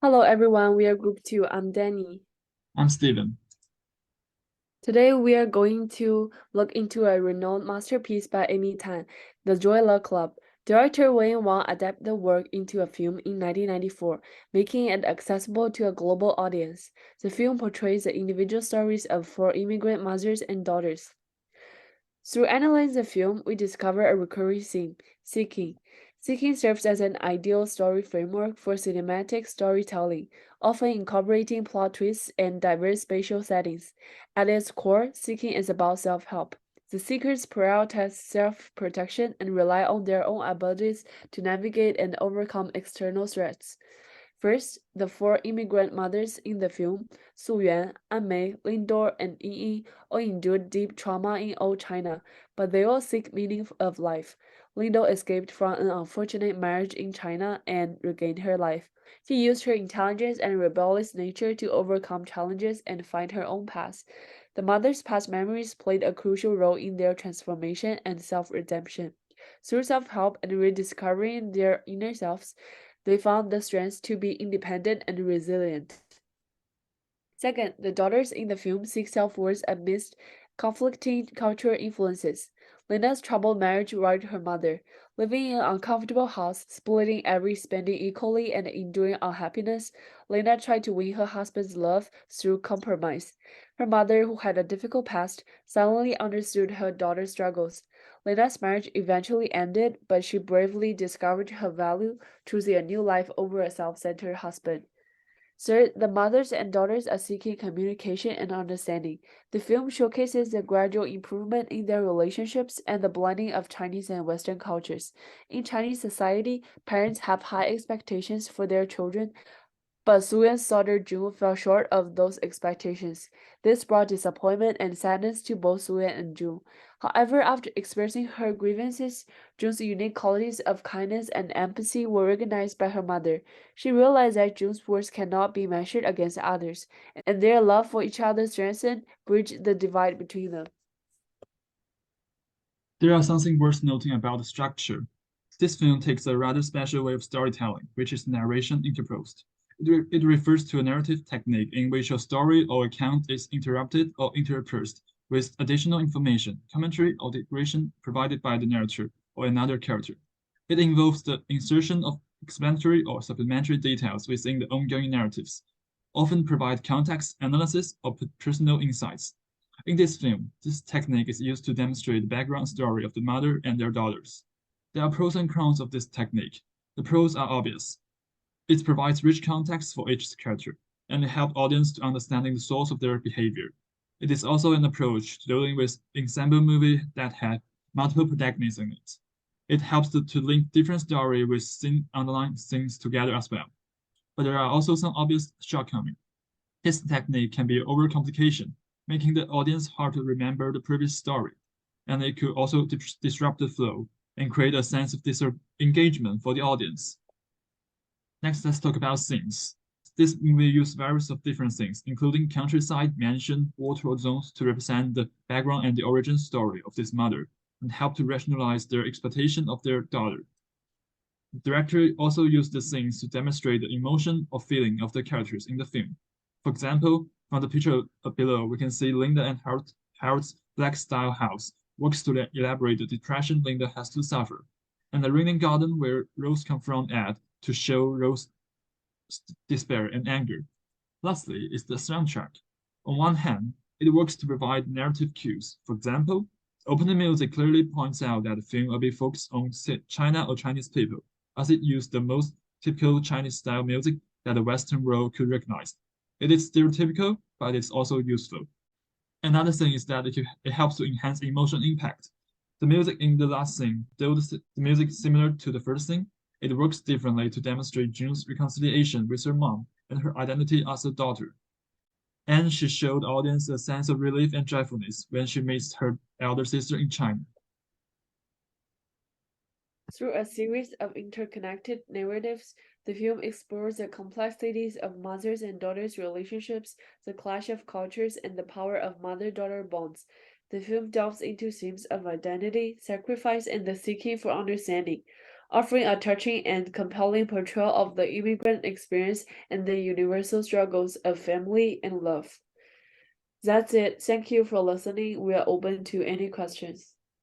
Hello everyone, we are Group 2. I'm Danny. I'm Steven. Today we are going to look into a renowned masterpiece by Amy Tan, The Joy Luck Club. Director Wayne Wang adapted the work into a film in 1994, making it accessible to a global audience. The film portrays the individual stories of four immigrant mothers and daughters. Through analyzing the film, we discover a recurring theme, seeking. Seeking serves as an ideal story framework for cinematic storytelling, often incorporating plot twists and diverse spatial settings. At its core, seeking is about self-help. The seekers prioritize self-protection and rely on their own abilities to navigate and overcome external threats. First, the four immigrant mothers in the film, Su Yuan, An Mei, Lindor, and Yi Yi, all endured deep trauma in old China, but they all seek meaning of life. Lindor escaped from an unfortunate marriage in China and regained her life. She used her intelligence and rebellious nature to overcome challenges and find her own path. The mother's past memories played a crucial role in their transformation and self-redemption. Through self-help and rediscovering their inner selves, they found the strength to be independent and resilient. Second, the daughters in the film seek self-worth amidst conflicting cultural influences. Linda's troubled marriage rocked her mother. Living in an uncomfortable house, splitting every spending equally and enduring unhappiness, Linda tried to win her husband's love through compromise. Her mother, who had a difficult past, silently understood her daughter's struggles. Linda's marriage eventually ended, but she bravely discovered her value, choosing a new life over a self-centered husband. Third, the mothers and daughters are seeking communication and understanding. The film showcases the gradual improvement in their relationships and the blending of Chinese and Western cultures. In Chinese society, parents have high expectations for their children, but Suyuan's daughter June fell short of those expectations. This brought disappointment and sadness to both Suyuan and June. However, after expressing her grievances, June's unique qualities of kindness and empathy were recognized by her mother. She realized that June's worth cannot be measured against others, and their love for each other strengthened, bridged the divide between them. There are something worth noting about the structure. This film takes a rather special way of storytelling, which is narration interposed. It refers to a narrative technique in which a story or account is interrupted or interspersed with additional information, commentary, or digression provided by the narrator or another character. It involves the insertion of explanatory or supplementary details within the ongoing narratives, often provide context analysis or personal insights. In this film, this technique is used to demonstrate the background story of the mother and their daughters. There are pros and cons of this technique. The pros are obvious. It provides rich context for each character, and it helps audience to understanding the source of their behavior. It is also an approach to dealing with ensemble movie that have multiple protagonists in it. It helps to link different story with underlying things together as well. But there are also some obvious shortcomings. This technique can be overcomplication, making the audience hard to remember the previous story, and it could also disrupt the flow and create a sense of disengagement for the audience. Next, let's talk about scenes. This movie used various of different scenes, including countryside, mansion, water zones to represent the background and the origin story of this mother, and help to rationalize their expectation of their daughter. The director also used the scenes to demonstrate the emotion or feeling of the characters in the film. For example, from the picture below, we can see Linda and Harold's black style house works to elaborate the depression Linda has to suffer, and the raining garden where Rose confronts Ed to show Rose's despair and anger. Lastly is the soundtrack. On one hand, it works to provide narrative cues. For example, opening music clearly points out that the film will be focused on China or Chinese people, as it used the most typical Chinese style music that the Western world could recognize. It is stereotypical, but it's also useful. Another thing is that it helps to enhance emotional impact. The music in the last scene, though the music is similar to the first scene, it works differently to demonstrate June's reconciliation with her mom and her identity as a daughter. And she showed the audience a sense of relief and joyfulness when she meets her elder sister in China. Through a series of interconnected narratives, the film explores the complexities of mothers and daughters' relationships, the clash of cultures, and the power of mother-daughter bonds. The film delves into themes of identity, sacrifice, and the seeking for understanding. offering a touching and compelling portrayal of the immigrant experience and the universal struggles of family and love. That's it. Thank you for listening. We are open to any questions.